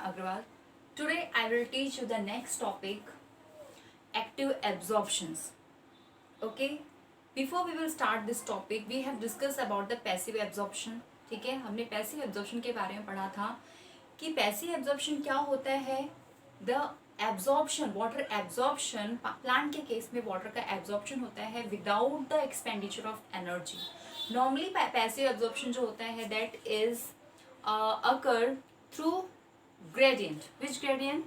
Agrawal. Today I will teach you the next topic, active absorptions. Okay, before we will start this topic, we have discussed about the passive absorption. ठीक है, हमने passive absorption के बारे में पढ़ा था कि पैसिव एब्जॉर्प्शन क्या होता है. The absorption, water absorption, plant के केस में वाटर का एब्जॉर्प्शन होता है without the expenditure of energy. Normally passive absorption जो होता है that is occur through gradient. Which gradient?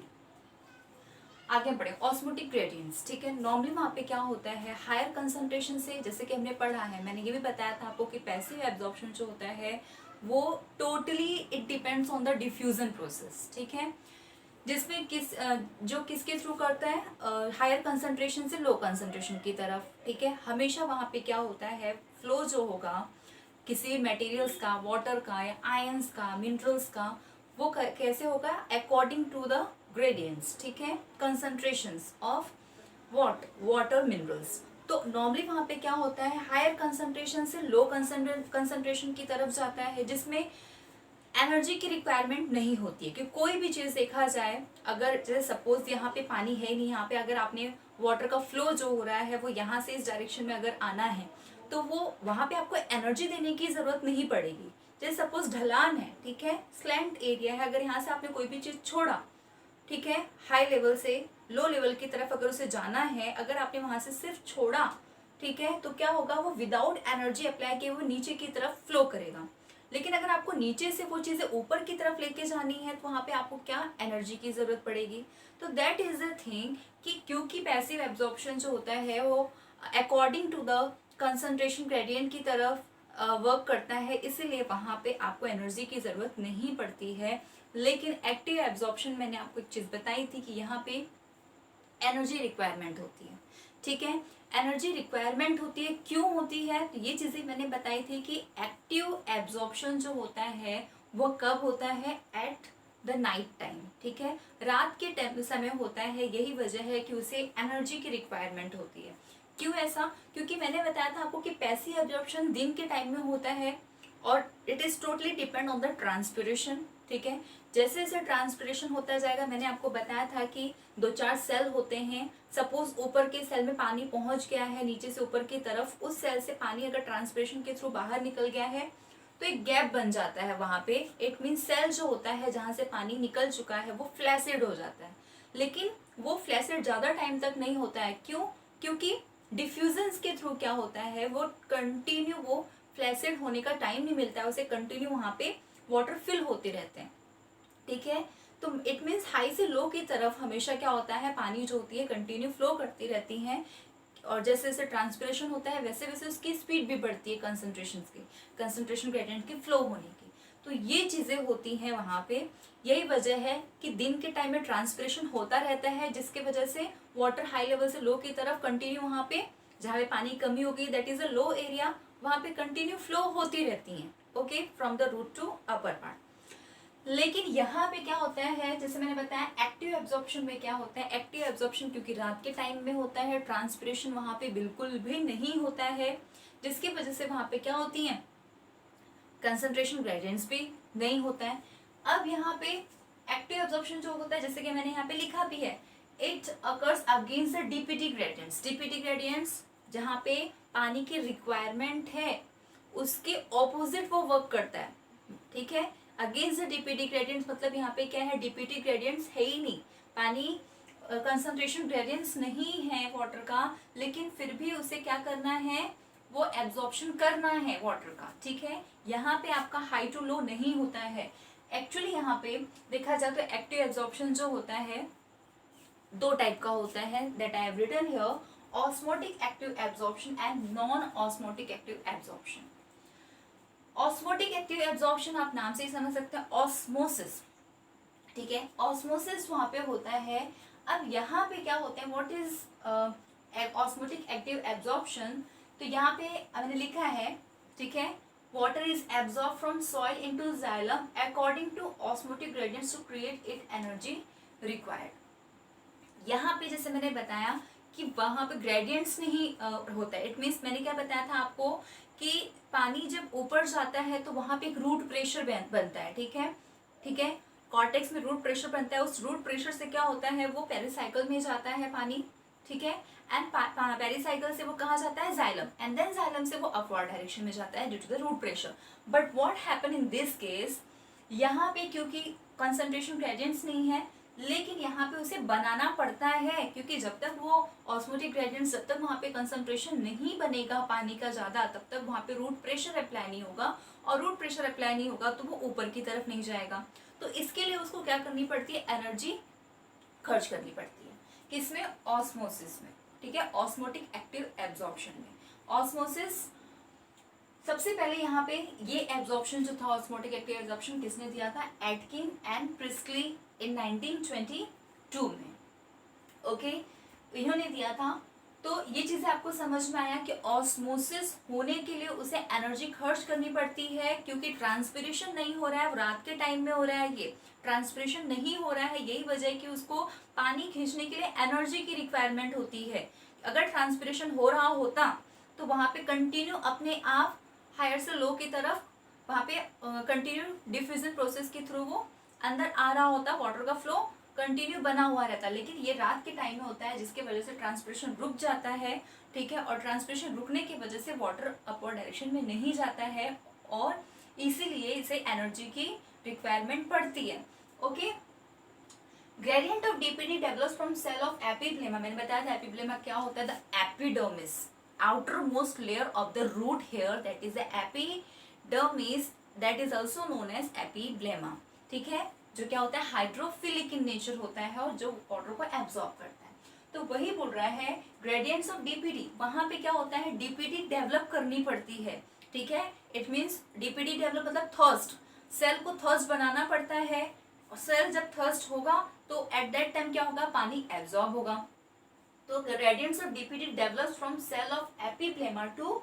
आगे बढ़े, ऑस्मोटिक ग्रेडियंट्स. ठीक है, नॉर्मली वहाँ पे क्या होता है हायर कंसंट्रेशन से, जैसे कि हमने पढ़ा है, मैंने ये भी बताया था आपको कि पैसिव एब्जॉर्प्शन जो होता है वो totally it depends on the diffusion process. ठीक है, जिसमें किसके थ्रू करता है, हायर कंसंट्रेशन से लो कंसंट्रेशन की तरफ. ठीक है, हमेशा वहाँ पे क्या होता है, फ्लो जो होगा किसी मटेरियल्स का, वाटर का या आयंस का, मिनरल्स का, वो कैसे होगा, अकॉर्डिंग टू द ग्रेडियंट्स. ठीक है, कंसंट्रेशंस ऑफ वाटर मिनरल्स. तो नॉर्मली वहाँ पे क्या होता है, हायर कंसंट्रेशन से लो कंसंट्रेशन की तरफ जाता है, जिसमें एनर्जी की रिक्वायरमेंट नहीं होती है. कि कोई भी चीज़ देखा जाए, अगर जैसे सपोज यहाँ पे पानी है नहीं, यहाँ पे अगर आपने वाटर का फ्लो जो हो रहा है वो यहाँ से इस डायरेक्शन में अगर आना है तो वो वहाँ पे आपको एनर्जी देने की ज़रूरत नहीं पड़ेगी. जैसे सपोज ढलान है, ठीक है, स्लैंट एरिया है, अगर यहाँ से आपने कोई भी चीज़ छोड़ा, ठीक है, हाई लेवल से लो लेवल की तरफ अगर उसे जाना है, अगर आपने वहाँ से सिर्फ छोड़ा, ठीक है, तो क्या होगा, वो विदाउट एनर्जी अप्लाई किए वो नीचे की तरफ फ्लो करेगा. लेकिन अगर आपको नीचे से वो चीज़ें ऊपर की तरफ लेके जानी है तो वहाँ पे आपको क्या एनर्जी की ज़रूरत पड़ेगी. तो दैट इज़ द थिंग कि क्योंकि पैसिव एब्जॉर्प्शन जो होता है वो according to the concentration gradient की तरफ वर्क करता है, इसीलिए वहाँ पे आपको एनर्जी की ज़रूरत नहीं पड़ती है. लेकिन एक्टिव एब्जॉर्प्शन मैंने आपको एक चीज़ बताई थी कि यहाँ पे एनर्जी रिक्वायरमेंट होती है. ठीक है, एनर्जी रिक्वायरमेंट होती है. क्यों होती है, तो ये चीज़ें मैंने बताई थी कि एक्टिव एब्जॉर्प्शन जो होता है वो कब होता है, एट द नाइट टाइम. ठीक है, रात के समय होता है. यही वजह है कि उसे एनर्जी की रिक्वायरमेंट होती है. क्यों ऐसा, क्योंकि मैंने बताया था आपको कि पैसिव एब्जॉर्प्शन दिन के टाइम में होता है और it is totally depend on the transpiration. ठीक है, जैसे जैसे ट्रांसपिरेशन होता जाएगा, मैंने आपको बताया था कि 2-4 सेल होते हैं. सपोज ऊपर के सेल में पानी पहुंच गया है, नीचे से ऊपर की तरफ उस सेल से पानी अगर ट्रांसपिरेशन के थ्रू बाहर निकल गया है तो एक गैप बन जाता है वहाँ पे. इट मीन सेल जो होता है जहाँ से पानी निकल चुका है वो फ्लैसिड हो जाता है. लेकिन वो फ्लैसिड ज़्यादा टाइम तक नहीं होता है. क्यों? क्योंकि डिफ्यूजन्स के थ्रू क्या होता है, वो कंटिन्यू, वो फ्लैसिड होने का टाइम नहीं मिलता है उसे, कंटिन्यू वहाँ पे वाटर फिल होते रहते हैं. ठीक है, तो इट मीन्स हाई से लो की तरफ हमेशा क्या होता है, पानी जो होती है कंटिन्यू फ्लो करती रहती हैं. और जैसे जैसे ट्रांसपिरेशन होता है वैसे वैसे उसकी स्पीड भी बढ़ती है, कंसंट्रेशन ग्रेडियंट की फ्लो होने की. तो ये चीज़ें होती हैं वहाँ पे. यही वजह है कि दिन के टाइम में ट्रांसपिरेशन होता रहता है, जिसके वजह से वाटर हाई लेवल से लो की तरफ कंटिन्यू वहाँ पे, जहाँ पे पानी कमी होगी that is a low area, वहाँ पे कंटिन्यू फ्लो होती रहती हैं. Okay, from the root to upper part. लेकिन यहाँ पे क्या होता है, जैसे मैंने बताया एक्टिव एब्जॉर्प्शन में क्या होता है, एक्टिव एब्जॉर्प्शन क्योंकि रात के टाइम में होता है, ट्रांसपिरेशन वहाँ पे बिल्कुल भी नहीं होता है, जिसकी वजह से वहाँ पे क्या होती है, कंसंट्रेशन ग्रेडियंट्स भी नहीं होता है. अब यहाँ पे एक्टिव एब्जॉर्प्शन जो होता है, जैसे कि मैंने यहाँ पे लिखा भी है, it occurs against the DPT gradients. DPT gradients जहाँ पे पानी की रिक्वायरमेंट है उसके ऑपोजिट वो वर्क करता है. ठीक है, अगेंस्ट द डीपीटी ग्रेडियंट्स मतलब यहाँ पे क्या है, डीपीटी ग्रेडियंट्स है ही नहीं, पानी कंसंट्रेशन ग्रेडियंट्स नहीं है वाटर का, लेकिन फिर भी उसे क्या करना है, वो एब्जॉर्प्शन करना है वाटर का. ठीक है, यहाँ पे आपका हाई टू लो नहीं होता है. एक्चुअली यहाँ पे देखा जाए तो एक्टिव एब्जॉर्प्शन जो होता है दो टाइप का होता है, that I have written here, osmotic active absorption and non osmotic active absorption. Osmotic active absorption आप नाम से ही समझ सकते हैं, ऑस्मोसिस. ठीक है, ऑस्मोसिस वहाँ पे होता है. अब यहाँ पे क्या होता है, what is osmotic active absorption, तो यहाँ पे मैंने लिखा है, ठीक है, water is absorb from soil into xylem according to osmotic gradients to create it energy required. यहाँ पे जैसे मैंने बताया कि वहाँ पे ग्रेडियंट्स नहीं होता है. इट मीन्स मैंने क्या बताया था आपको कि पानी जब ऊपर जाता है तो वहाँ पे एक रूट प्रेशर बनता है. ठीक है, ठीक है, कॉर्टेक्स में रूट प्रेशर बनता है, उस रूट प्रेशर से क्या होता है, वो पेरिसाइकिल में जाता है पानी, ठीक है, एंड पेरिसाइकिल से वो कहाँ जाता है, जाइलम, एंड देन जाइलम से वो अपवर्ड डायरेक्शन में जाता है due to the root pressure. But what happen in this case, यहाँ पे क्योंकि कंसंट्रेशन ग्रेडियंट्स नहीं है, लेकिन यहाँ पे उसे बनाना पड़ता है, क्योंकि जब तक वो ऑस्मोटिक ग्रेडियंट्स, जब तक वहाँ पे कंसंट्रेशन नहीं बनेगा पानी का ज्यादा, तब तक वहाँ पे रूट प्रेशर अप्लाई नहीं होगा, और रूट प्रेशर अप्लाई नहीं होगा तो वो ऊपर की तरफ नहीं जाएगा. तो इसके लिए उसको क्या करनी पड़ती है, एनर्जी खर्च करनी पड़ती है. किसमें, ऑस्मोसिस में, ठीक है, ऑस्मोटिक एक्टिव एब्जॉर्प्शन में. ऑस्मोसिस सबसे पहले यहाँ पे ये एब्जॉर्प्शन जो था, ऑस्मोटिक एक्टिव एब्जॉर्प्शन किसने दिया था, एटकिन एंड प्रिस्कली इन 1922 में. ओके, इन्होंने दिया था. तो ये चीजें आपको समझ में आया कि ऑस्मोसिस होने के लिए उसे एनर्जी खर्च करनी पड़ती है, क्योंकि ट्रांसपिरेशन नहीं हो रहा है, रात के टाइम में हो रहा है, ये ट्रांसपिरेशन नहीं हो रहा है, यही वजह है कि उसको पानी खींचने के लिए एनर्जी की रिक्वायरमेंट होती है. अगर ट्रांसपिरेशन हो रहा होता तो वहां पे कंटिन्यू अपने आप हायर से लो की तरफ वहां पे कंटिन्यू डिफ्यूजन प्रोसेस के थ्रू वो अंदर आ रहा होता, वाटर का फ्लो कंटिन्यू बना हुआ रहता. लेकिन ये रात के टाइम में होता है, जिसके वजह से ट्रांसपिरेशन रुक जाता है, ठीक है, और ट्रांसपिरेशन रुकने की वजह से वाटर अपवर्ड डायरेक्शन में नहीं जाता है, और इसीलिए इसे एनर्जी की रिक्वायरमेंट पड़ती है. Okay, gradient of DPD develops from cell of epiblema. मैंने बताया था एपिब्लेमा क्या होता है, the epidermis, outermost layer of the root hair, that is the epidermis, that is also known as epiblema. ठीक है, जो क्या होता है, हाइड्रोफिलिक इन नेचर होता है और जो वाटर को एब्जॉर्ब करता है. तो वही बोल रहा है ग्रेडियंट्स ऑफ डीपीडी, वहां पे क्या होता है, डीपीडी डेवलप करनी पड़ती है, ठीक है. इट मीन्स डीपीडी डेवलप मतलब थर्स्ट, सेल को थर्स्ट बनाना पड़ता है, और सेल जब थर्स्ट होगा तो एट दैट टाइम क्या होगा, पानी एब्जॉर्ब होगा. तो gradients of DPD develops from cell of epiblema to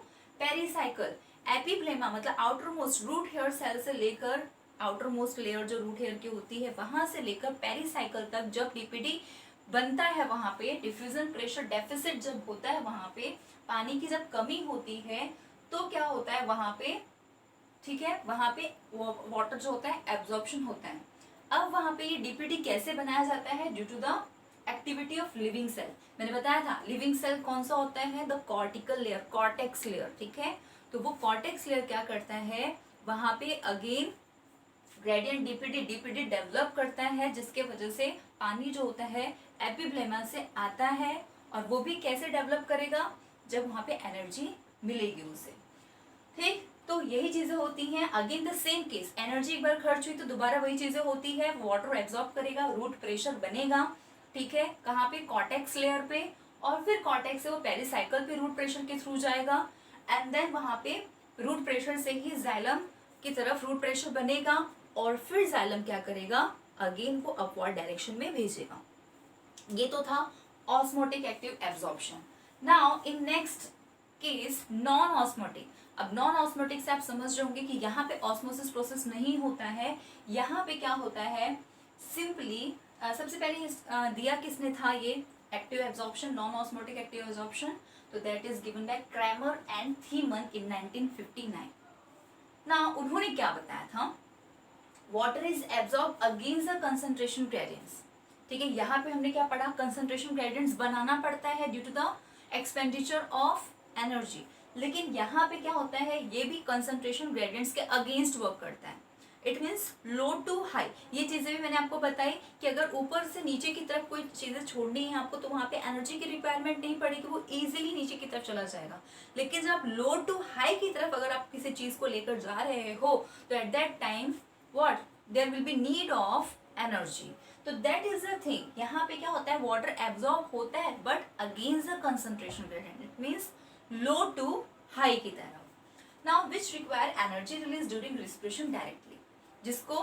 pericycle. Epiblema मतलब outer most root hair cell से लेकर, आउटर मोस्ट लेयर जो रूट हेयर की होती है वहां से लेकर पेरिसाइकल तक जब डीपीडी बनता है, वहां पे डिफ्यूजन प्रेशर डेफिसिट जब होता है, वहां पे पानी की जब कमी होती है तो क्या होता है वहां पे, ठीक है, वहां पे वाटर जो होता है एब्जॉर्प्शन होता है. अब वहां पे ये डीपीडी कैसे बनाया जाता है, due to the activity of living cell. मैंने बताया था लिविंग सेल कौन सा होता है, the cortical layer, cortex layer, ठीक है. तो वो कॉर्टेक्स लेयर क्या करता है, वहां पे अगेन ग्रेडियंट डीपीडी डेवलप करता है, जिसके वजह से पानी जो होता है एपिब्लेमा से आता है, और वो भी कैसे डेवलप करेगा, जब वहां पे एनर्जी मिलेगी उसे. ठीक, तो यही चीजें होती हैं. Again the same case, energy एक बार खर्च हुई तो दोबारा वही चीजें होती है, वाटर एब्जॉर्ब करेगा, रूट प्रेशर बनेगा, ठीक है, कहाँ पे, कॉर्टेक्स लेयर पे, और फिर कॉर्टेक्स से वो पेरिसाइकल पे रूट प्रेशर के थ्रू जाएगा, एंड देन वहां पे रूट प्रेशर से ही जाइलम की तरफ रूट प्रेशर बनेगा, और फिर जाइलम क्या करेगा, अगेन को अपवर्ड डायरेक्शन में भेजेगा. ये तो था osmotic active absorption. Now in next case non osmotic. अब नॉन ऑस्मोटिक से आप समझ रहे होंगे कि यहाँ पे ऑस्मोसिस प्रोसेस नहीं होता है. यहाँ पे क्या होता है, सिंपली सबसे पहले दिया किसने था, ये active absorption, non osmotic active absorption, तो that is given by Kramer and Thimann in 1959. ना उन्होंने क्या बताया था, water is absorb against the concentration gradients. ठीक है, यहाँ पे हमने क्या पढ़ा, कंसंट्रेशन ग्रेडियंट्स बनाना पड़ता है due to the expenditure of energy. लेकिन यहाँ पे क्या होता है, ये भी कंसंट्रेशन ग्रेडियंट्स के अगेंस्ट वर्क करता है. It means low to high. ये चीजें भी मैंने आपको बताई कि अगर ऊपर से नीचे की तरफ कोई चीजें छोड़नी है आपको, तो वहां पे एनर्जी की रिक्वायरमेंट नहीं पड़ेगी, वो इजीली नीचे की तरफ चला जाएगा. लेकिन जब आप लो टू हाई की तरफ अगर आप किसी चीज को लेकर जा रहे हो, तो at that time what, there will be need of energy. तो दैट इज द थिंग. यहाँ पे क्या होता है, वाटर एब्जॉर्ब होता है but against the concentration gradient. It means low to high की तरफ. Now which require energy release during respiration directly. जिसको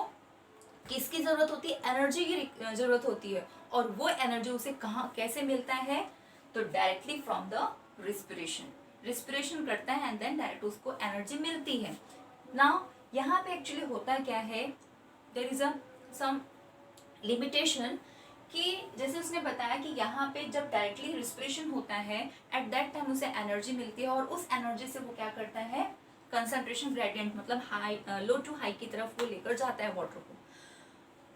किसकी जरूरत होती है, एनर्जी की जरूरत होती है, और वो एनर्जी उसे कहाँ कैसे मिलता है, तो directly from the respiration. Respiration करता है एंड देन डायरेक्ट उसको एनर्जी मिलती है. नाउ यहाँ पे एक्चुअली होता क्या है, there is a some limitation, कि जैसे उसने बताया कि यहाँ पे जब डायरेक्टली रिस्पिरेशन होता है एट दैट टाइम उसे एनर्जी मिलती है, और उस एनर्जी से वो क्या करता है, कंसंट्रेशन ग्रेडियंट मतलब हाई, लो टू हाई की तरफ वो लेकर जाता है वाटर को.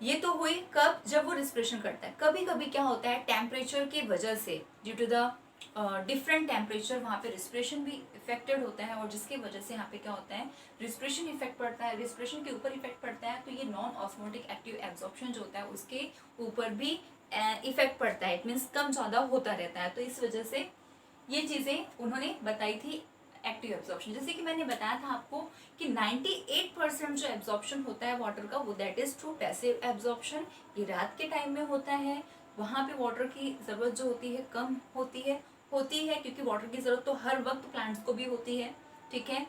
ये तो हुई कब, जब वो रिस्पिरेशन करता है। कभी कभी क्या होता है, टेम्परेचर की वजह से, due to the different temperature, वहाँ पे रिस्पिरेशन भी इफेक्टेड होता है, और जिसकी वजह से यहाँ पे क्या होता है, रिस्पिरेशन इफेक्ट पड़ता है, रिस्पिरेशन के ऊपर इफेक्ट पड़ता है, तो ये नॉन ऑस्मोटिक एक्टिव एब्जॉर्प्शन जो होता है उसके ऊपर भी इफेक्ट पड़ता है। इट मीन्स कम ज़्यादा होता रहता है। तो इस वजह से ये चीज़ें उन्होंने बताई थी एक्टिव एब्जॉर्प्शन। जैसे कि मैंने बताया था आपको कि 98% जो एब्जॉर्प्शन होता है वाटर का, वो that is through passive absorption. ये रात के टाइम में होता है, वहाँ पे वाटर की ज़रूरत जो होती है कम होती है क्योंकि वाटर की ज़रूरत तो हर वक्त प्लांट्स को भी होती है, ठीक है,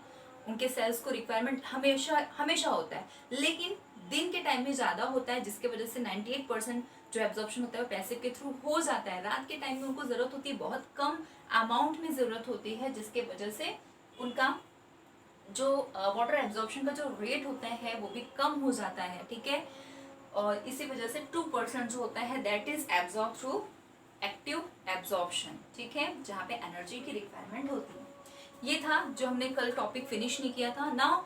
उनके सेल्स को रिक्वायरमेंट हमेशा हमेशा होता है, लेकिन दिन के टाइम में ज़्यादा होता है, जिसके वजह से 98% जो एब्जॉर्प्शन होता है वो पैसिव के थ्रू हो जाता है। रात के टाइम में उनको ज़रूरत होती है, बहुत कम अमाउंट में ज़रूरत होती है, जिसके वजह से उनका जो वाटर एब्जॉर्प्शन का जो रेट होता है वो भी कम हो जाता है, ठीक है। और इसी वजह से 2% जो होता है that is absorb through active absorption, ठीक है, जहाँ पे एनर्जी की रिक्वायरमेंट होती है। ये था जो हमने कल टॉपिक फिनिश नहीं किया था। Now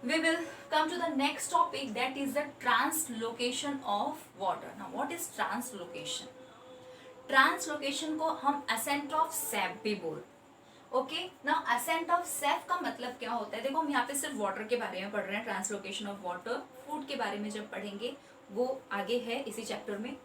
we will come to the next topic, that is the translocation of water. Now what is translocation? Translocation को हम असेंट ऑफ सैप भी बोलते। Okay, now ascent of sap का मतलब क्या होता है? देखो हम यहाँ पे सिर्फ वाटर के बारे में पढ़ रहे हैं, ट्रांसलोकेशन ऑफ वाटर। फूड के बारे में जब पढ़ेंगे वो आगे है इसी चैप्टर में।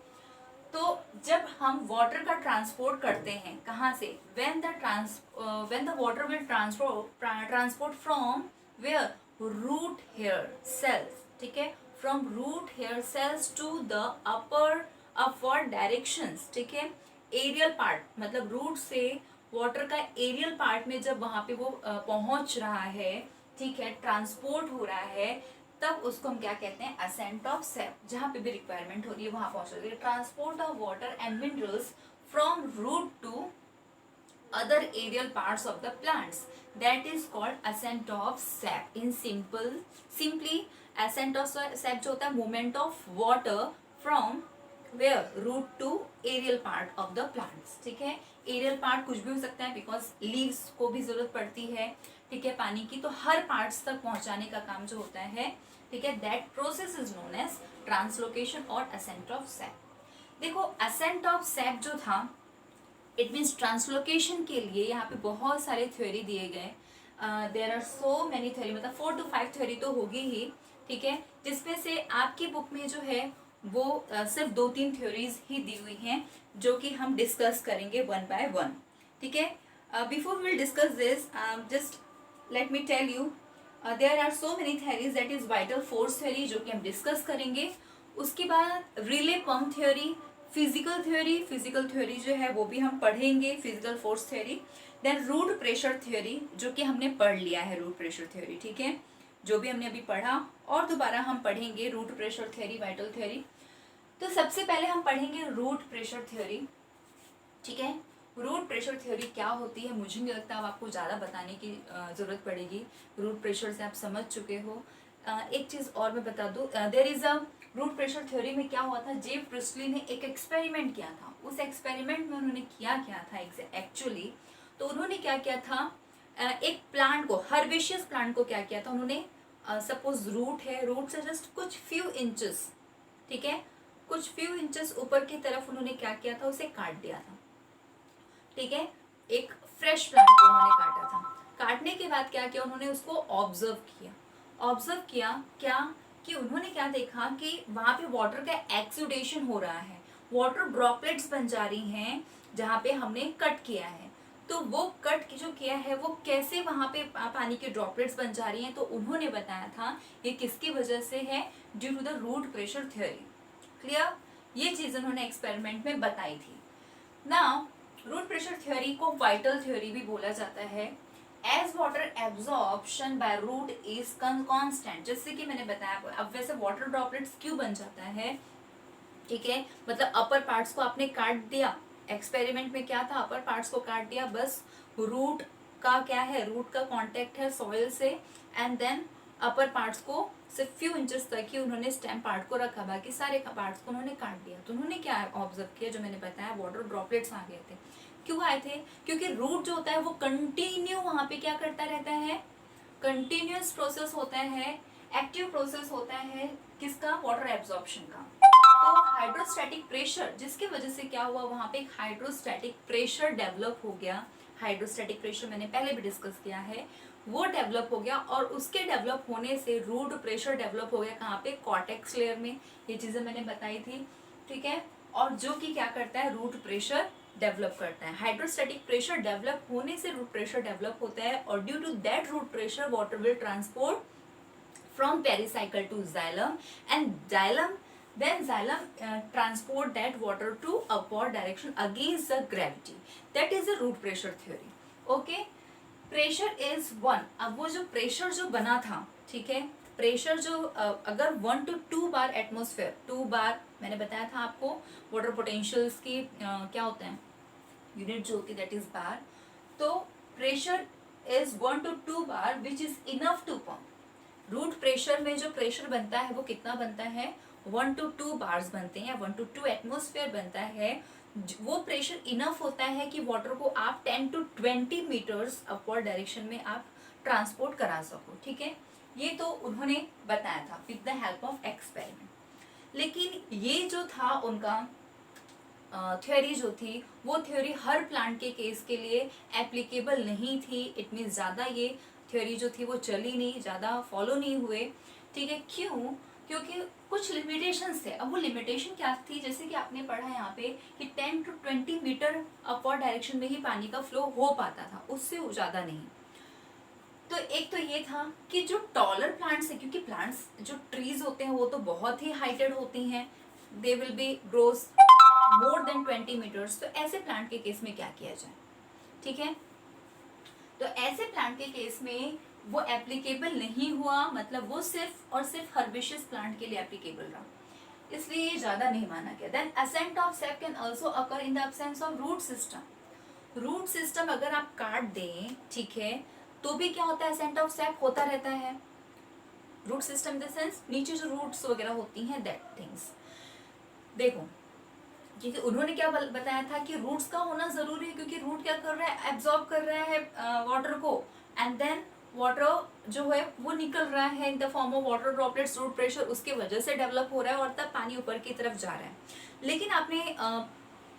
तो जब हम वाटर का ट्रांसपोर्ट करते हैं कहाँ से, when the water will transport from where, root hair cells, ठीक है, from root hair cells to the upward directions, ठीक है। एरियल पार्ट मतलब रूट से वाटर का एरियल पार्ट में जब वहां पे वो पहुंच रहा है, ठीक है, ट्रांसपोर्ट हो रहा है, तब उसको हम क्या कहते हैं, असेंट ऑफ सैप। जहां पे भी रिक्वायरमेंट हो रही है वहां पहुंच रही है। Transport of water and minerals from root to other aerial parts of the plants, that is called ascent of sap. In simply ascent of sap जो होता है movement of water from where, root to aerial part of the plants, ठीक है। aerial part कुछ भी हो सकता है, because leaves को भी जरूरत पड़ती है, ठीक है, पानी की, तो हर पार्ट्स तक पहुंचाने का काम जो होता है, ठीक है, that process is known as translocation और ascent of sap। देखो ascent of sap जो था, इट मीन्स ट्रांसलोकेशन के लिए यहाँ पे बहुत सारे थ्योरी दिए गए। There are so many theory, मतलब 4 to 5 थ्योरी तो होगी ही, ठीक है, जिसमें से आपकी बुक में जो है वो सिर्फ 2-3 थ्योरीज ही दी हुई हैं, जो कि हम डिस्कस करेंगे वन बाय वन, ठीक है। Before we will discuss this, just let me tell you, there are so many theories, that is vital force theory जो कि हम डिस्कस करेंगे। उसके बाद relay pump theory, physical theory जो है वो भी हम पढ़ेंगे, physical force theory. Then root pressure theory जो कि हमने पढ़ लिया है, रूट प्रेशर थ्योरी, ठीक है, जो भी हमने अभी पढ़ा, और दोबारा हम पढ़ेंगे root pressure theory, vital theory. तो सबसे पहले हम पढ़ेंगे रूट प्रेशर थ्योरी, ठीक है। रूट प्रेशर थ्योरी क्या होती है, मुझे नहीं लगता अब आपको ज़्यादा बताने की ज़रूरत पड़ेगी, रूट प्रेशर से आप समझ चुके हो। एक चीज़ और मैं बता दूँ, there is a root pressure theory में क्या हुआ था, जेफ प्रिस्टली ने एक एक्सपेरिमेंट किया था। उस एक्सपेरिमेंट में उन्होंने क्या था एक्चुअली, तो उन्होंने क्या किया था, एक प्लांट को, हर्बेशियस प्लांट को क्या किया था उन्होंने, सपोज रूट है, रूट से जस्ट कुछ फ्यू इंचेस, ठीक है, कुछ फ्यू इंचेस ऊपर की तरफ उन्होंने क्या किया था, उसे काट दिया था, ठीक है। एक फ्रेश प्लांट को उन्होंने काटा था। काटने के बाद क्या किया उन्होंने, उसको ऑब्जर्व किया क्या, कि उन्होंने क्या देखा कि वहां पे वाटर का एक्सुडेशन हो रहा है, वाटर ड्रॉपलेट्स बन जा रही हैं जहाँ पे हमने कट किया है। तो वो कट जो किया है वो कैसे वहां पे पानी के ड्रॉपलेट्स बन जा रही हैं, तो उन्होंने बताया था ये किसकी वजह से है, due to the root pressure theory. Clear, ये चीज उन्होंने एक्सपेरिमेंट में बताई थी। नाउ रूट प्रेशर थ्योरी को वाइटल थ्योरी भी बोला जाता है। As water absorption by root is constant, जैसे कि मैंने बताया, अब वैसे वाटर ड्रॉपलेट्स क्यों बन जाता है, ठीक है, मतलब अपर पार्ट्स को आपने काट दिया, एक्सपेरिमेंट में क्या था, अपर पार्ट्स को काट दिया, बस रूट का क्या है, रूट का कांटेक्ट है सॉइल से, एंड देन अपर पार्ट्स को सिर्फ फ्यू इंचेस तक ही उन्होंने स्टेम पार्ट को रखा, बाकी सारे पार्ट्स को उन्होंने काट दिया। तो उन्होंने क्या ऑब्जर्व किया, जो मैंने बताया, वाटर ड्रॉपलेट्स आ गए थे। क्यों आए थे, क्योंकि रूट जो होता है वो कंटिन्यू वहां पे क्या करता रहता है, कंटिन्यूअस प्रोसेस होता है, एक्टिव प्रोसेस होता है, किसका? वाटर एब्जॉर्प्शन का। तो हाइड्रोस्टैटिक प्रेशर, जिसकी वजह से क्या हुआ, वहां पे एक हाइड्रोस्टैटिक प्रेशर डेवलप हो गया। हाइड्रोस्टैटिक प्रेशर मैंने पहले भी डिस्कस किया है, वो डेवलप हो गया और उसके डेवलप होने से रूट प्रेशर डेवलप हो गया कहाँ पे? कॉर्टेक्स लेयर में। ये चीजें मैंने बताई थी, ठीक है। और जो कि क्या करता है? रूट प्रेशर डेवलप करता है। हाइड्रोस्टैटिक प्रेशर डेवलप होने से रूट प्रेशर डेवलप होता है और due to that root pressure water will transport from pericycle to xylem, and xylem transport that water to upward direction against the gravity. That is the root pressure theory. Okay, pressure is one. अब वो जो pressure जो बना था, ठीक है, pressure जो अगर 1 to 2 बार एटमोस्फेयर, 2 बार मैंने बताया था आपको वाटर पोटेंशियल्स की क्या होते हैं यूनिट जो होती है, दैट इज बार। तो pressure is 1 to 2 bar which is enough to pump. Root pressure में जो प्रेशर बनता है वो कितना बनता है? 1 to 2 बार्स बनते हैं, 1 to 2 एटमोस्फेयर बनता है। वो प्रेशर इनफ होता है कि वाटर को आप 10 to 20 मीटर्स अपवर्ड डायरेक्शन में आप ट्रांसपोर्ट करा सको, ठीक है। ये तो उन्होंने बताया था with the help of experiment. लेकिन ये जो था उनका थ्योरी जो थी, वो थ्योरी हर प्लांट के केस के लिए एप्लीकेबल नहीं थी। इट मीन ज़्यादा ये थ्योरी जो थी वो चली नहीं, ज़्यादा फॉलो नहीं हुए, ठीक है। क्यों? क्योंकि कुछ लिमिटेशंस थे। अब वो लिमिटेशन क्या थी? जैसे कि आपने पढ़ा यहाँ पे कि 10 to 20 मीटर अपवर्ड डायरेक्शन में ही पानी का फ्लो हो पाता था, उससे ज़्यादा नहीं। तो एक तो ये था कि जो टॉलर प्लांट्स है, क्योंकि प्लांट्स जो ट्रीज होते हैं वो तो बहुत ही हाइटेड होती हैं, they will be grows more than 20 metres. तो ऐसे प्लांट के केस में क्या किया जाए, ठीक है। तो ऐसे प्लांट के केस में वो एप्लीकेबल नहीं हुआ, मतलब वो सिर्फ और सिर्फ हर्बिशियस प्लांट के लिए एप्लीकेबल रहा, इसलिए ये ज्यादा नहीं माना गया। Then ascent of sap can also occur in the absence of root system. Root system अगर आप काट दें, ठीक है, तो भी क्या होता है? असेंट ऑफ सैप होता रहता है। Root system in the sense नीचे जो रूट्स वगैरह होती हैं, दैट थिंग्स। देखो, क्योंकि उन्होंने क्या बताया था कि रूट्स का होना जरूरी है, क्योंकि रूट क्या कर रहा है? एब्जॉर्ब कर रहा है वाटर को, एंड देन वाटर जो है वो निकल रहा है in the form of water droplets. Root pressure उसके वजह से डेवलप हो रहा है और तब पानी ऊपर की तरफ जा रहा है। लेकिन आपने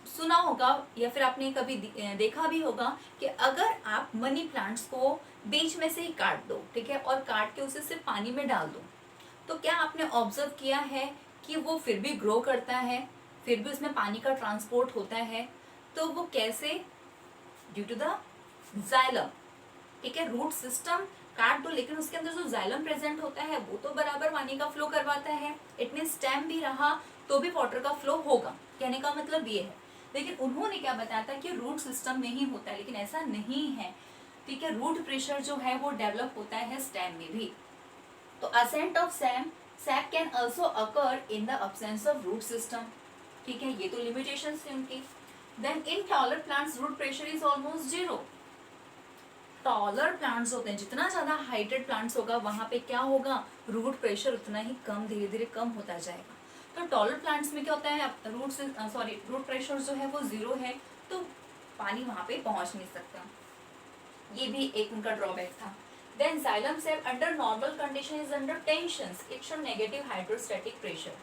सुना होगा या फिर आपने कभी देखा भी होगा कि अगर आप मनी प्लांट्स को बीच में से ही काट दो, ठीक है, और काट के उसे सिर्फ पानी में डाल दो, तो क्या आपने ऑब्जर्व किया है कि वो फिर भी ग्रो करता है, फिर भी उसमें पानी का ट्रांसपोर्ट होता है? तो वो कैसे? ड्यू टू द जाइलम, ठीक है। रूट सिस्टम काट दो, लेकिन उसके अंदर जो जाइलम प्रेजेंट होता है वो तो बराबर पानी का फ्लो करवाता है। इट मीन स्टेम भी रहा तो भी वाटर का फ्लो होगा, कहने का मतलब ये है। लेकिन उन्होंने क्या बताया था कि रूट सिस्टम में ही होता है, लेकिन ऐसा नहीं है, ठीक है। रूट प्रेशर जो है वो डेवलप होता है स्टेम में भी। तो ascent of sap can also occur in the absence of root system, ठीक है। ये तो लिमिटेशंस थे उनकी। Then in taller plants root pressure is almost zero. Taller plants होते हैं, जितना ज्यादा हाइटेड प्लांट्स होगा वहां पे क्या होगा? रूट प्रेशर उतना ही कम, धीरे धीरे कम होता जाएगा। तो टॉलर प्लांट्स में क्या होता है? रूट प्रेशर जो है वो जीरो है, तो पानी वहां पे पहुंच नहीं सकता। ये भी एक उनका ड्रॉबैक था। Then xylem cell under normal condition is under tensions, it show negative hydrostatic pressure.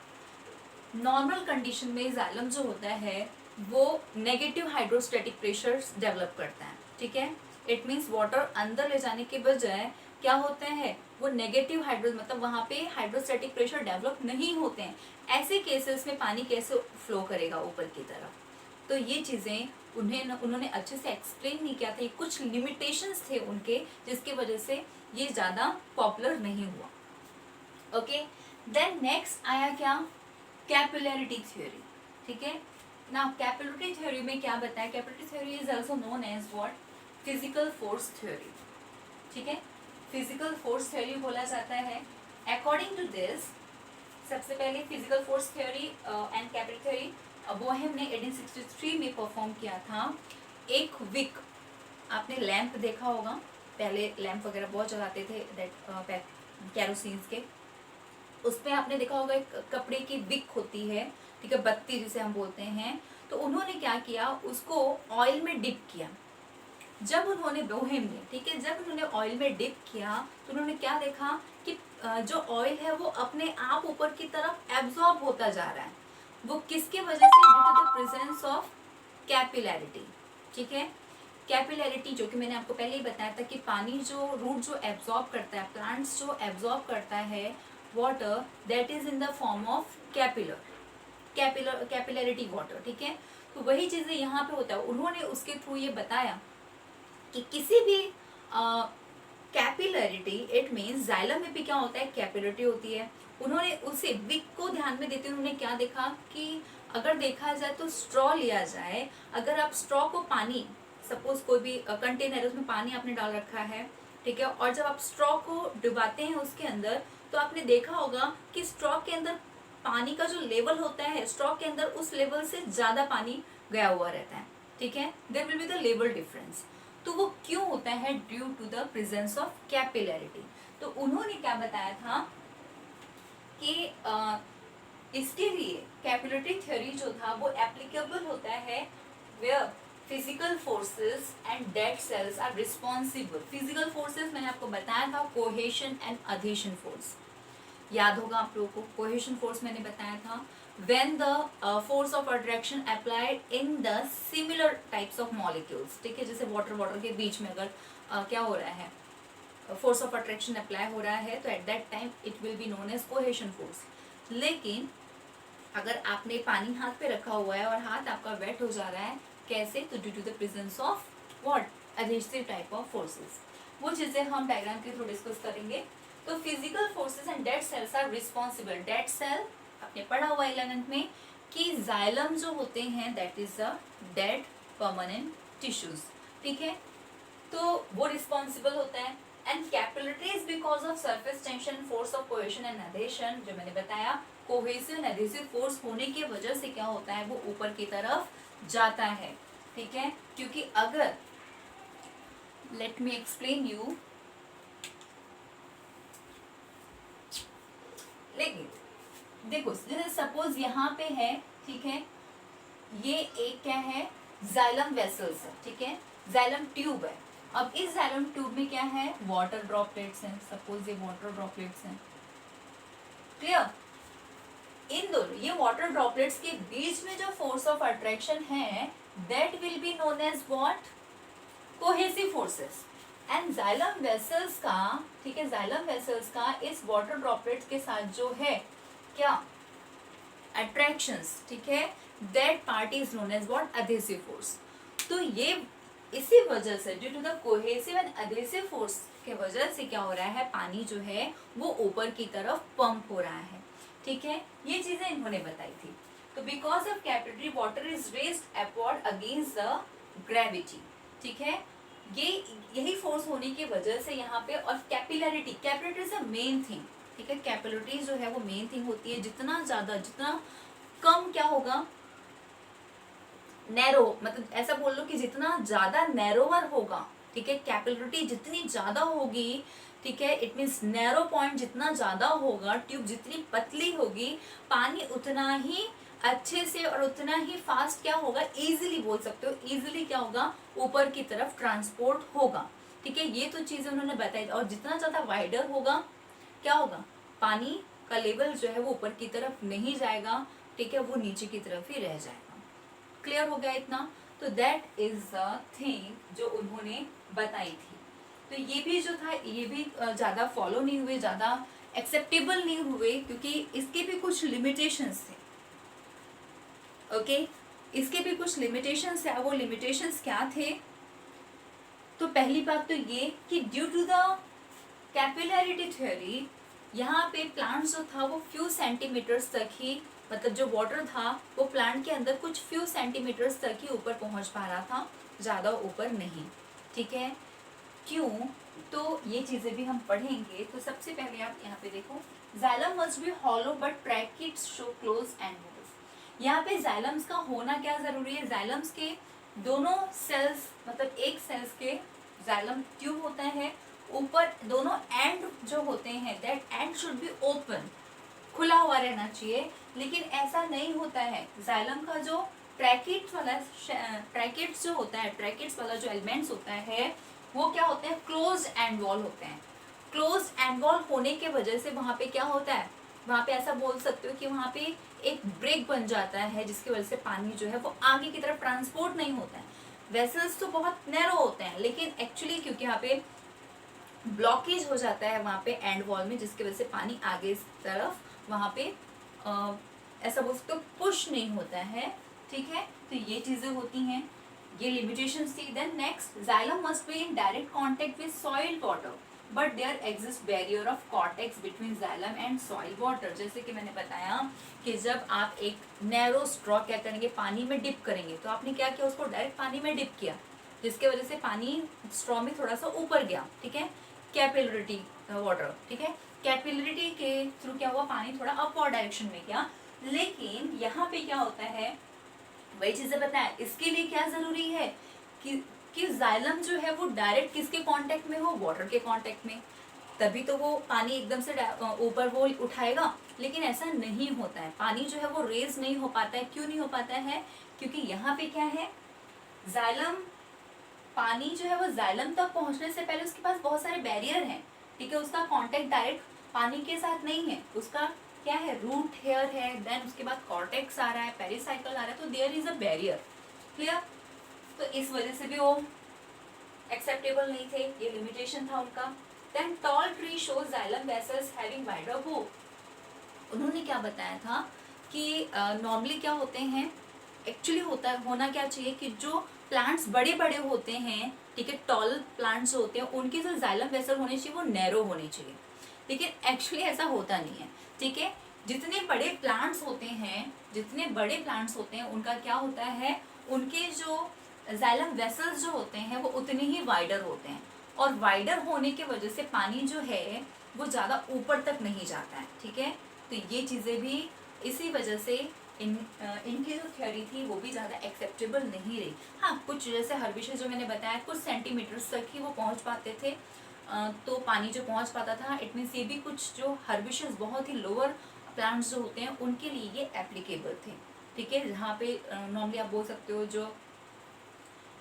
Normal condition में जाइलम जो होता है वो नेगेटिव हाइड्रोस्टैटिक प्रेशर डेवलप करता है, ठीक है। इट मीन्स वाटर अंदर ले जाने के बजाय क्या होते हैं? वो नेगेटिव मतलब वहां पे हाइड्रोस्टैटिक प्रेशर डेवलप नहीं होते हैं। ऐसे केसेस में पानी कैसे फ्लो करेगा ऊपर की तरफ? तो ये चीजें उन्होंने अच्छे से एक्सप्लेन नहीं किया था। कुछ लिमिटेशंस थे उनके, जिसकी वजह से ये ज्यादा पॉपुलर नहीं हुआ। ओके, देन नेक्स्ट आया क्या? कैपिलैरिटी थ्योरी, ठीक है ना। कैपिलैरिटी थ्योरी में क्या बताया? Capillarity theory is also known as what? Physical force theory, ठीक है। फिजिकल फोर्स थ्योरी बोला जाता है। अकॉर्डिंग टू दिस, सबसे पहले physical force theory and capillarity theory Boheme ने 1863 में परफॉर्म किया था। एक विक, आपने लैंप देखा होगा, पहले लैंप वगैरह बहुत जलाते थे कैरोसिन के, उसमें आपने देखा होगा एक कपड़े की विक होती है, ठीक है, बत्ती जिसे हम बोलते हैं। तो उन्होंने क्या किया? उसको ऑयल में डिप किया। जब उन्होंने बोहेम ने, ठीक है, जब उन्होंने ऑयल में डिप किया तो उन्होंने क्या देखा कि जो ऑयल है वो अपने आप ऊपर की तरफ एब्जॉर्ब होता जा रहा है। वो किसके वजह से? Due to the presence of capillarity. ठीक है, कैपिलैरिटी जो कि मैंने आपको पहले ही बताया था कि पानी जो रूट जो एब्जॉर्ब करता है, प्लांट्स जो एब्जॉर्ब करता है water, that is in the form of capillarity water. ठीक है, तो वही चीजें यहाँ पे होता है। उन्होंने उसके थ्रू ये बताया कि किसी भी कैपिलैरिटी, इट मीन्स जाइलम में भी क्या होता है, कैपिलैरिटी होती है। उन्होंने उसे विक को ध्यान में देते हुए उन्होंने क्या देखा कि अगर देखा जाए तो स्ट्रॉ लिया जाए, अगर आप स्ट्रॉ को पानी, सपोज कोई भी कंटेनर है उसमें पानी आपने डाल रखा है, ठीक है, और जब आप स्ट्रॉ को डुबाते हैं उसके अंदर, तो आपने देखा होगा कि स्ट्रॉ के अंदर पानी का जो लेवल होता है, स्ट्रॉ के अंदर उस लेवल से ज्यादा पानी गया हुआ रहता है। ठीक है, there will be the level difference. तो वो क्यों होता है? Due to the presence of capillarity. तो उन्होंने क्या बताया था कि इसके लिए कैपिलैरिटी थ्योरी जो था वो एप्लीकेबल होता है where physical forces and dead cells are responsible. Physical forces मैंने आपको बताया था, कोहेशन एंड अधेशन फोर्स, याद होगा आप लोगों को। कोहेशन फोर्स मैंने बताया था when the force of attraction applied in the similar types of molecules। ठीक है, जैसे वाटर के बीच में अगर क्या हो रहा है, फोर्स ऑफ अट्रैक्शन अप्लाई हो रहा है, तो at that time it will be known as cohesion force. लेकिन अगर आपने पानी हाथ पे रखा हुआ है और हाथ आपका वेट हो जा रहा है, कैसे? तो due to the presence of what, adhesive type of forces. वो चीजें हम डायग्राम के थ्रू डिस्कस करेंगे। तो physical forces and dead cells are responsible. Dead cell आपने पढ़ा हुआ 11th में कि जाइलम जो होते हैं that is the dead permanent tissues. ठीक है, तो वो रिस्पॉन्सिबल होता है। And capillarity is because of surface tension, force of cohesion and adhesion. जो मैंने बताया, कोहेसिव एडहेसिव फोर्स होने की वजह से क्या होता है, वो ऊपर की तरफ जाता है। ठीक है, क्योंकि अगर, लेट मी एक्सप्लेन यू, लेकिन देखो जैसे सपोज यहाँ पे है, ठीक है, ये एक क्या है, जाइलम वेसल्स है। ठीक है, जाइलम ट्यूब है। अब इस जाइलम ट्यूब में क्या है, वाटर ड्रॉपलेट्स हैं। सपोज ये वाटर ड्रॉपलेट्स हैं, क्लियर। इन दोनों ये वाटर ड्रॉपलेट्स के बीच में जो फोर्स ऑफ अट्रैक्शन है, that will be known as what, cohesive forces. And xylem vessels का, ठीक है, जाइलम वेसल्स का इस वाटर ड्रॉपलेट्स के साथ जो है क्या, अट्रैक्शंस, ठीक है, that part is known as what, adhesive force. तो ये इसी वजह से, due to the cohesive and adhesive force के वजह से क्या हो रहा है, पानी जो है वो ऊपर की तरफ पंप हो रहा है। ठीक है, ये चीजें इन्होंने बताई थी। तो because of capillary water is raised upward against the gravity. ठीक है, ये यही फोर्स होने की वजह से यहाँ पे, और capillarity, capillarity is a main thing. ठीक है, कैपिलैरिटी जो है वो मेन थिंग होती है। जितना ज्यादा, जितना कम क्या होगा, नैरो, मतलब ऐसा बोल लो कि जितना ज्यादा नैरोवर होगा, ठीक है, कैपिलैरिटी जितनी ज्यादा होगी, ठीक है, इट मीन्स नैरो पॉइंट जितना ज्यादा होगा, ट्यूब जितनी पतली होगी, पानी उतना ही अच्छे से और उतना ही फास्ट क्या होगा, इजीली बोल सकते हो, इजीली क्या होगा, ऊपर की तरफ ट्रांसपोर्ट होगा। ठीक है, ये तो चीजें उन्होंने बताई। और जितना ज्यादा वाइडर होगा, क्या होगा, पानी का लेवल जो है वो ऊपर की तरफ नहीं जाएगा, ठीक है, वो नीचे की तरफ ही रह जाएगा। क्लियर हो गया इतना? तो दैट इज द थिंग जो उन्होंने बताई थी। तो ये भी जो था, ये भी ज्यादा फॉलो नहीं हुए, ज्यादा एक्सेप्टेबल नहीं हुए, क्योंकि इसके भी कुछ लिमिटेशंस थे। ओके, इसके भी कुछ लिमिटेशंस है। वो लिमिटेशंस क्या थे? तो पहली बात तो ये कि due to the capillarity theory, यहाँ पे प्लांट जो था वो फ्यू सेंटीमीटर्स तक ही, मतलब जो वाटर था वो प्लांट के अंदर कुछ फ्यू सेंटीमीटर्स तक ही ऊपर पहुंच पा रहा था, ज्यादा ऊपर नहीं। ठीक है, क्यों? तो ये चीजें भी हम पढ़ेंगे। तो सबसे पहले आप यहाँ पे देखो, xylem must B hollow but brackets show close and holes. यहाँ पे जाइलम्स का होना क्या जरूरी है, जाइलम्स के दोनों सेल्स, मतलब एक सेल्स के जाइलम ट्यूब होता है, ऊपर दोनों एंड जो होते हैं, that and should be open, खुला हुआ रहना चाहिए। लेकिन ऐसा नहीं होता है, जाइलम का जो ट्रैकेट्स वाला, ट्रैकेट्स जो होता है, ट्रैकेट्स वाला जो एलिमेंट्स होता है, वो क्या होते हैं, क्लोज एंड वॉल होते हैं। क्लोज एंड वॉल होने के वजह से वहां पे क्या होता है, वहां पे ऐसा बोल सकते हो कि वहां पे एक ब्रेक बन जाता है, जिसकी वजह से पानी जो है वो आगे की तरफ ट्रांसपोर्ट नहीं होता है। वेसल्स तो बहुत नैरो होते हैं, लेकिन एक्चुअली क्योंकि यहाँ पे ब्लॉकेज हो जाता है वहां पे एंड वॉल में, जिसकी वजह से पानी आगे इस तरफ वहां पे ऐसा बोल सकते हो पुश नहीं होता है। ठीक है, तो ये चीजें होती हैं, ये लिमिटेशन थी। Then next, xylem must be in direct contact with soil water but there exist barrier of cortex between xylem and soil water. जैसे कि मैंने बताया कि जब आप एक नैरो स्ट्रॉ क्या करेंगे, पानी में डिप करेंगे, तो आपने क्या किया, उसको डायरेक्ट पानी में डिप किया, जिसके वजह से पानी स्ट्रॉ में थोड़ा सा ऊपर गया। ठीक है, कैपिलरिटी वाटर, ठीक है, कैपिलरिटी के थ्रू क्या हुआ, पानी थोड़ा अपवर्ड डायरेक्शन में गया। लेकिन यहाँ पे क्या होता है, वही चीजें बताएं, इसके लिए क्या जरूरी है कि जाइलम जो है वो डायरेक्ट किसके कांटेक्ट में हो, वाटर के कांटेक्ट में, तभी तो वो पानी एकदम से ऊपर वो उठाएगा। लेकिन ऐसा नहीं होता है, पानी जो है वो रेज नहीं हो पाता है। क्यों नहीं हो पाता है, क्योंकि यहाँ पे क्या है, जाइलम, पानी जो है वो जाइलम तक पहुंचने से पहले उसके पास बहुत सारे बैरियर हैं। ठीक है, उसका कांटेक्ट डायरेक्ट पानी के साथ नहीं है, उसका क्या है, रूट हेयर है, देन उसके बाद कॉर्टेक्स आ रहा है, पेरिसाइकल आ रहा है, तो there is a barrier. Clear, तो इस वजह से भी वो एक्सेप्टेबल नहीं थे, ये लिमिटेशन था उनका। Then tall tree shows xylem vessels having wider hook. उन्होंने क्या बताया था कि नॉर्मली क्या होते हैं, एक्चुअली होना क्या चाहिए कि जो प्लांट्स बड़े बड़े होते हैं, ठीक है, टॉल प्लांट्स जो होते हैं, उनके जो जाइलम वेसल होने चाहिए वो नैरो होने चाहिए। लेकिन एक्चुअली ऐसा होता नहीं है। ठीक है, जितने बड़े प्लांट्स होते हैं, जितने बड़े प्लांट्स होते हैं, उनका क्या होता है, उनके जो जाइलम वेसल्स जो होते हैं वो उतने ही वाइडर होते हैं, और वाइडर होने की वजह से पानी जो है वो ज़्यादा ऊपर तक नहीं जाता है। ठीक है, तो ये चीज़ें भी इसी वजह से इनकी जो थ्योरी थी वो भी ज़्यादा एक्सेप्टेबल नहीं रही। हाँ, कुछ जैसे हर्बिशेस जो मैंने बताया, कुछ सेंटीमीटर्स तक ही वो पहुंच पाते थे, तो पानी जो पहुंच पाता था। इट मीन्स ये भी कुछ जो हर्बिशेस बहुत ही लोअर प्लांट्स जो होते हैं उनके लिए ये एप्लीकेबल थे। ठीक है, जहाँ पे नॉर्मली आप बोल सकते हो जो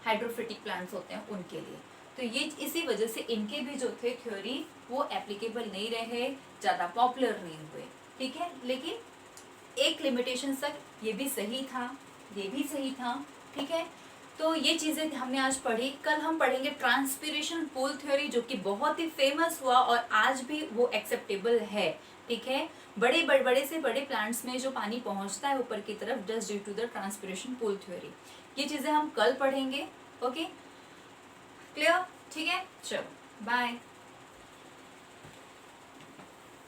हाइड्रोफिटिक प्लांट्स होते हैं उनके लिए। तो ये इसी वजह से इनके भी जो थे थ्योरी वो एप्लीकेबल नहीं रहे, ज़्यादा पॉपुलर नहीं हुए। ठीक है, लेकिन एक लिमिटेशन तक ये भी सही था, ये भी सही था। ठीक है, तो ये चीज़ें हमने आज पढ़ी। कल हम पढ़ेंगे ट्रांसपिरेशन पूल थ्योरी, जो कि बहुत ही फेमस हुआ और आज भी वो एक्सेप्टेबल है। ठीक है, बड़े से बड़े प्लांट्स में जो पानी पहुंचता है ऊपर की तरफ, just due to the transpiration pull theory. ये चीज़ें हम कल पढ़ेंगे। ओके, क्लियर, ठीक है, चलो बाय।